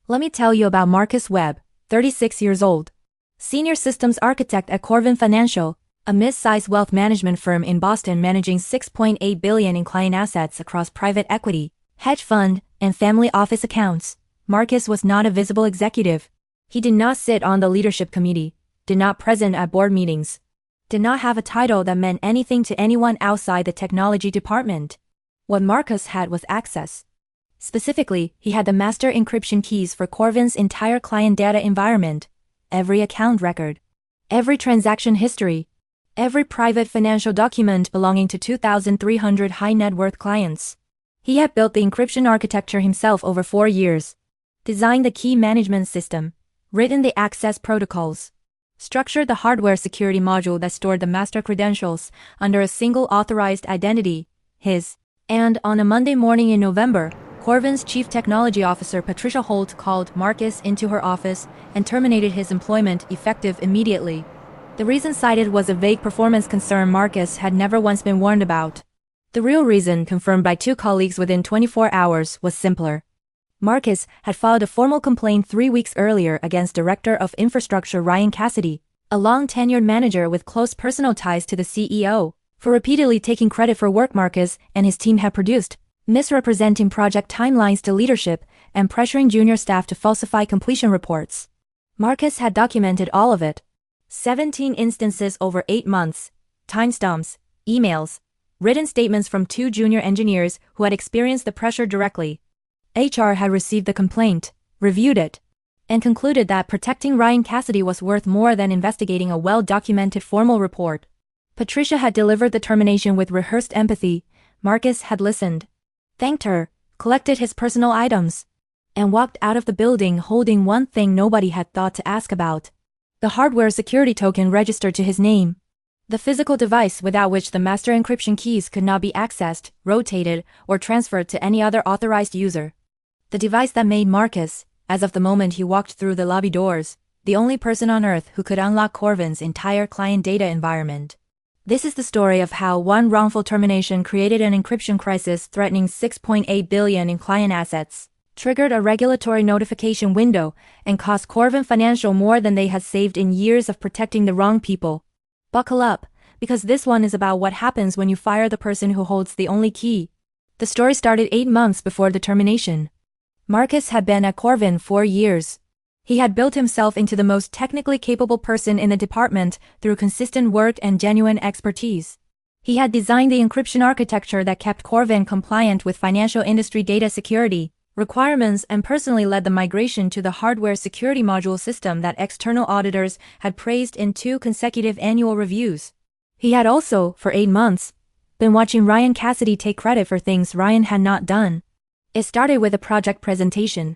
Let me tell you about Marcus Webb, 36 years old. Senior Systems Architect at Corvin Financial, a mid-sized wealth management firm in Boston managing $6.8 billion in client assets across private equity, hedge fund, and family office accounts. Marcus was not a visible executive. He did not sit on the leadership committee, did not present at board meetings, did not have a title that meant anything to anyone outside the technology department. What Marcus had was access. Specifically, he had the master encryption keys for Corvin's entire client data environment, every account record, every transaction history, every private financial document belonging to 2,300 high-net-worth clients. He had built the encryption architecture himself over 4 years, designed the key management system, written the access protocols, structured the hardware security module that stored the master credentials under a single authorized identity, his. And on a Monday morning in November, Corvin's chief technology officer Patricia Holt called Marcus into her office and terminated his employment effective immediately. The reason cited was a vague performance concern Marcus had never once been warned about. The real reason, confirmed by 2 colleagues within 24 hours, was simpler. Marcus had filed a formal complaint 3 weeks earlier against Director of Infrastructure Ryan Cassidy, a long-tenured manager with close personal ties to the CEO, for repeatedly taking credit for work Marcus and his team had produced, misrepresenting project timelines to leadership, and pressuring junior staff to falsify completion reports. Marcus had documented all of it. 17 instances over 8 months, timestamps, emails, written statements from 2 junior engineers who had experienced the pressure directly. HR had received the complaint, reviewed it, and concluded that protecting Ryan Cassidy was worth more than investigating a well-documented formal report. Patricia had delivered the termination with rehearsed empathy. Marcus had listened, thanked her, collected his personal items, and walked out of the building holding one thing nobody had thought to ask about: the hardware security token registered to his name. The physical device without which the master encryption keys could not be accessed, rotated, or transferred to any other authorized user. The device that made Marcus, as of the moment he walked through the lobby doors, the only person on earth who could unlock Corvin's entire client data environment. This is the story of how one wrongful termination created an encryption crisis threatening $6.8 billion in client assets, triggered a regulatory notification window, and cost Corvin Financial more than they had saved in years of protecting the wrong people. Buckle up, because this one is about what happens when you fire the person who holds the only key. The story started 8 months before the termination. Marcus had been at Corvin 4 years. He had built himself into the most technically capable person in the department through consistent work and genuine expertise. He had designed the encryption architecture that kept Corvin compliant with financial industry data security requirements and personally led the migration to the hardware security module system that external auditors had praised in 2 consecutive annual reviews. He had also, for 8 months, been watching Ryan Cassidy take credit for things Ryan had not done. It started with a project presentation.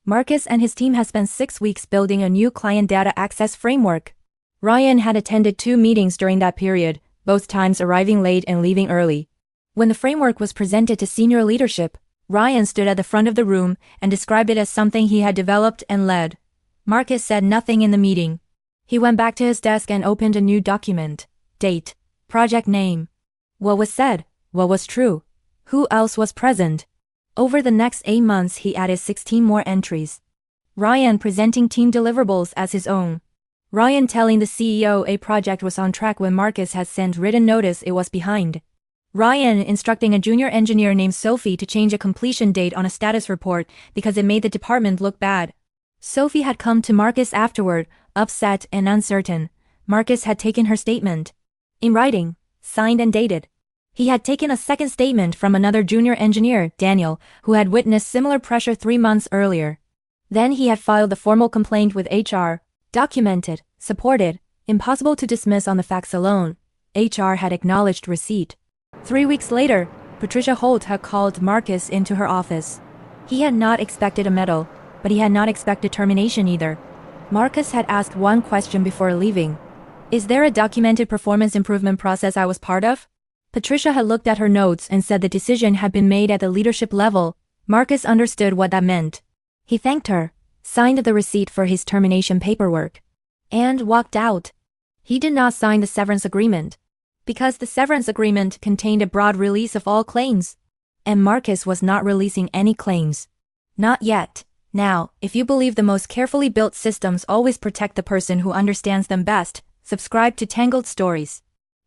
Marcus and his team had spent 6 weeks building a new client data access framework. Ryan had attended 2 meetings during that period, both times arriving late and leaving early. When the framework was presented to senior leadership, Ryan stood at the front of the room and described it as something he had developed and led. Marcus said nothing in the meeting. He went back to his desk and opened a new document. Date. Project name. What was said? What was true? Who else was present? Over the next 8 months he added 16 more entries. Ryan presenting team deliverables as his own. Ryan telling the CEO a project was on track when Marcus had sent written notice it was behind. Ryan instructing a junior engineer named Sophie to change a completion date on a status report because it made the department look bad. Sophie had come to Marcus afterward, upset and uncertain. Marcus had taken her statement in writing, signed and dated. He had taken a second statement from another junior engineer, Daniel, who had witnessed similar pressure 3 months earlier. Then he had filed the formal complaint with HR, documented, supported, impossible to dismiss on the facts alone. HR had acknowledged receipt. 3 weeks later, Patricia Holt had called Marcus into her office. He had not expected a medal, but he had not expected termination either. Marcus had asked one question before leaving. Is there a documented performance improvement process I was part of? Patricia had looked at her notes and said the decision had been made at the leadership level. Marcus understood what that meant. He thanked her, signed the receipt for his termination paperwork, and walked out. He did not sign the severance agreement, because the severance agreement contained a broad release of all claims, and Marcus was not releasing any claims. Not yet. Now, if you believe the most carefully built systems always protect the person who understands them best, subscribe to Tangled Stories.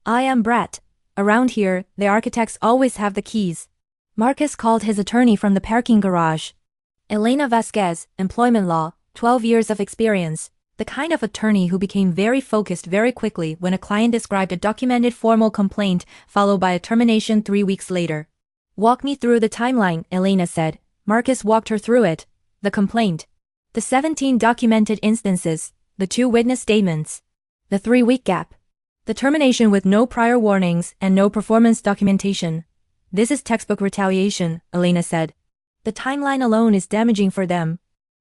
I am Brett. Around here, the architects always have the keys. Marcus called his attorney from the parking garage. Elena Vasquez, employment law, 12 years of experience. The kind of attorney who became very focused very quickly when a client described a documented formal complaint followed by a termination 3 weeks later. Walk me through the timeline, Elena said. Marcus walked her through it. The complaint. The 17 documented instances. The 2 witness statements. The 3-week gap. The termination with no prior warnings and no performance documentation. This is textbook retaliation, Elena said. The timeline alone is damaging for them.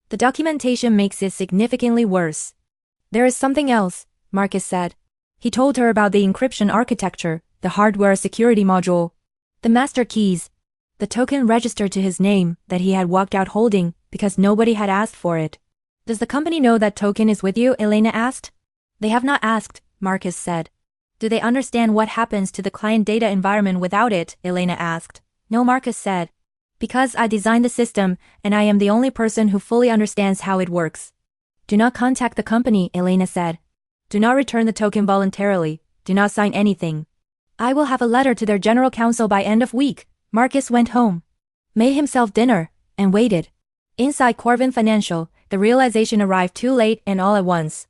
The documentation makes it significantly worse. There is something else, Marcus said. He told her about the encryption architecture, the hardware security module, the master keys, the token registered to his name that he had walked out holding because nobody had asked for it. Does the company know that token is with you? Elena asked. They have not asked, Marcus said. Do they understand what happens to the client data environment without it? Elena asked. No, Marcus said. Because I designed the system, and I am the only person who fully understands how it works. Do not contact the company, Elena said. Do not return the token voluntarily. Do not sign anything. I will have a letter to their general counsel by end of week. Marcus went home, made himself dinner, and waited. Inside Corvin Financial, the realization arrived too late and all at once.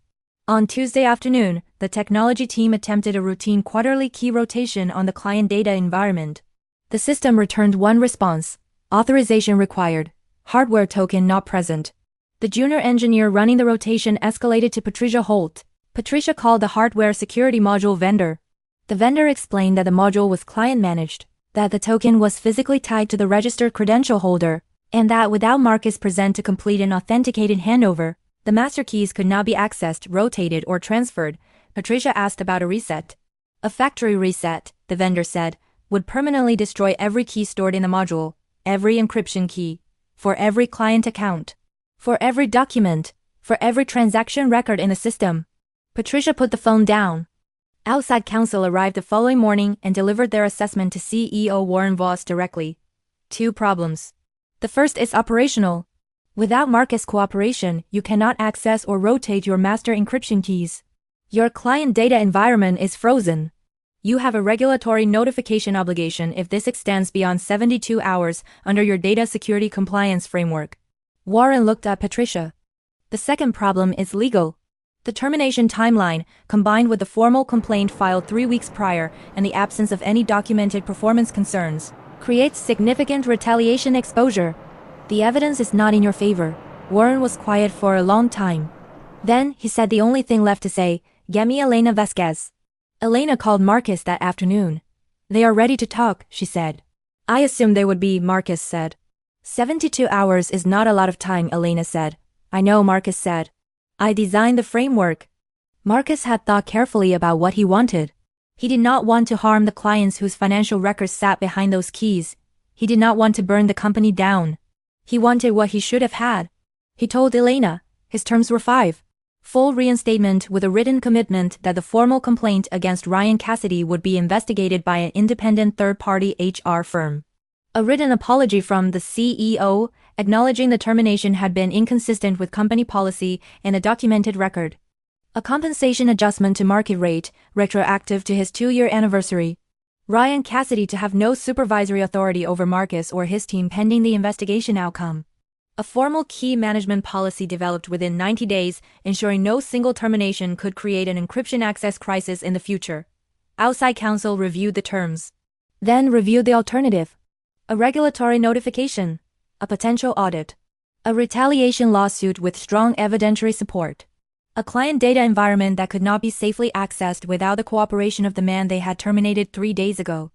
On Tuesday afternoon, the technology team attempted a routine quarterly key rotation on the client data environment. The system returned one response. Authorization required. Hardware token not present. The junior engineer running the rotation escalated to Patricia Holt. Patricia called the hardware security module vendor. The vendor explained that the module was client-managed, that the token was physically tied to the registered credential holder, and that without Marcus present to complete an authenticated handover, the master keys could not be accessed, rotated, or transferred. Patricia asked about a reset. A factory reset, the vendor said, would permanently destroy every key stored in the module. Every encryption key, for every client account, for every document, for every transaction record in the system. Patricia put the phone down. Outside counsel arrived the following morning and delivered their assessment to CEO Warren Voss directly. 2 problems. The first is operational. Without Marcus' cooperation, you cannot access or rotate your master encryption keys. Your client data environment is frozen. You have a regulatory notification obligation if this extends beyond 72 hours under your data security compliance framework. Warren looked at Patricia. The second problem is legal. The termination timeline, combined with the formal complaint filed 3 weeks prior and the absence of any documented performance concerns, creates significant retaliation exposure. The evidence is not in your favor. Warren was quiet for a long time. Then, he said the only thing left to say, get me Elena Vasquez. Elena called Marcus that afternoon. They are ready to talk, she said. I assumed they would be, Marcus said. 72 hours is not a lot of time, Elena said. I know, Marcus said. I designed the framework. Marcus had thought carefully about what he wanted. He did not want to harm the clients whose financial records sat behind those keys. He did not want to burn the company down. He wanted what he should have had. He told Elena. His terms were 5. Full reinstatement with a written commitment that the formal complaint against Ryan Cassidy would be investigated by an independent third-party HR firm. A written apology from the CEO, acknowledging the termination had been inconsistent with company policy and a documented record. A compensation adjustment to market rate, retroactive to his 2-year anniversary. Ryan Cassidy to have no supervisory authority over Marcus or his team pending the investigation outcome. A formal key management policy developed within 90 days, ensuring no single termination could create an encryption access crisis in the future. Outside counsel reviewed the terms. Then reviewed the alternative. A regulatory notification. A potential audit. A retaliation lawsuit with strong evidentiary support. A client data environment that could not be safely accessed without the cooperation of the man they had terminated 3 days ago.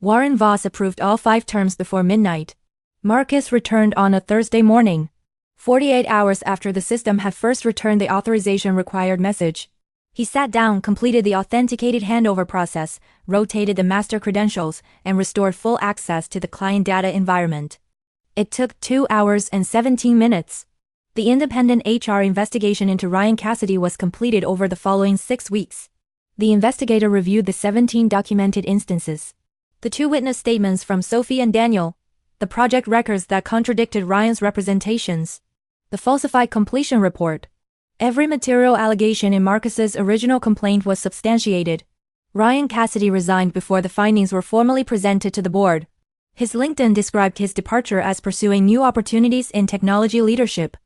Warren Voss approved all 5 terms before midnight. Marcus returned on a Thursday morning, 48 hours after the system had first returned the authorization required message. He sat down, completed the authenticated handover process, rotated the master credentials, and restored full access to the client data environment. It took 2 hours and 17 minutes. The independent HR investigation into Ryan Cassidy was completed over the following 6 weeks. The investigator reviewed the 17 documented instances. The 2 witness statements from Sophie and Daniel. The project records that contradicted Ryan's representations. The falsified completion report. Every material allegation in Marcus's original complaint was substantiated. Ryan Cassidy resigned before the findings were formally presented to the board. His LinkedIn described his departure as pursuing new opportunities in technology leadership.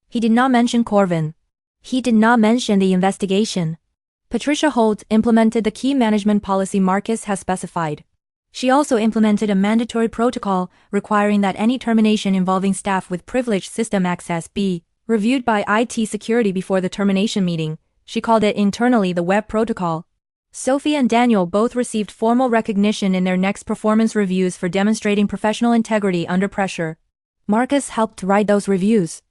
He did not mention Corvin. He did not mention the investigation. Patricia Holt implemented the key management policy Marcus has specified. She also implemented a mandatory protocol requiring that any termination involving staff with privileged system access be reviewed by IT security before the termination meeting. She called it internally the Webb protocol. Sophie and Daniel both received formal recognition in their next performance reviews for demonstrating professional integrity under pressure. Marcus helped write those reviews.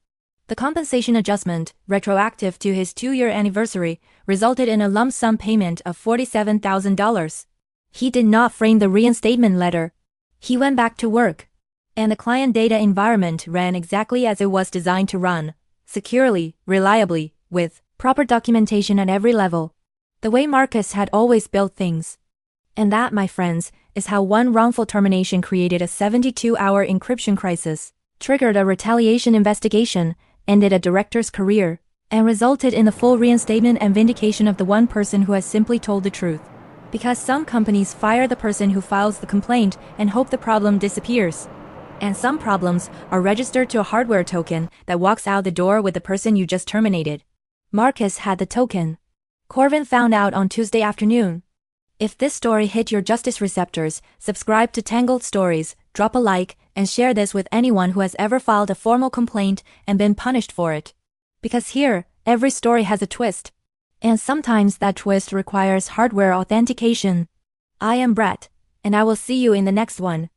The compensation adjustment, retroactive to his 2-year anniversary, resulted in a lump sum payment of $47,000. He did not frame the reinstatement letter. He went back to work. And the client data environment ran exactly as it was designed to run, securely, reliably, with proper documentation at every level. The way Marcus had always built things. And that, my friends, is how one wrongful termination created a 72-hour encryption crisis, triggered a retaliation investigation, ended a director's career, and resulted in the full reinstatement and vindication of the one person who has simply told the truth. Because some companies fire the person who files the complaint and hope the problem disappears. And some problems are registered to a hardware token that walks out the door with the person you just terminated. Marcus had the token. Corvin found out on Tuesday afternoon. If this story hit your justice receptors, subscribe to Tangled Stories, drop a like, and share this with anyone who has ever filed a formal complaint and been punished for it. Because here, every story has a twist. And sometimes that twist requires hardware authentication. I am Brett, and I will see you in the next one.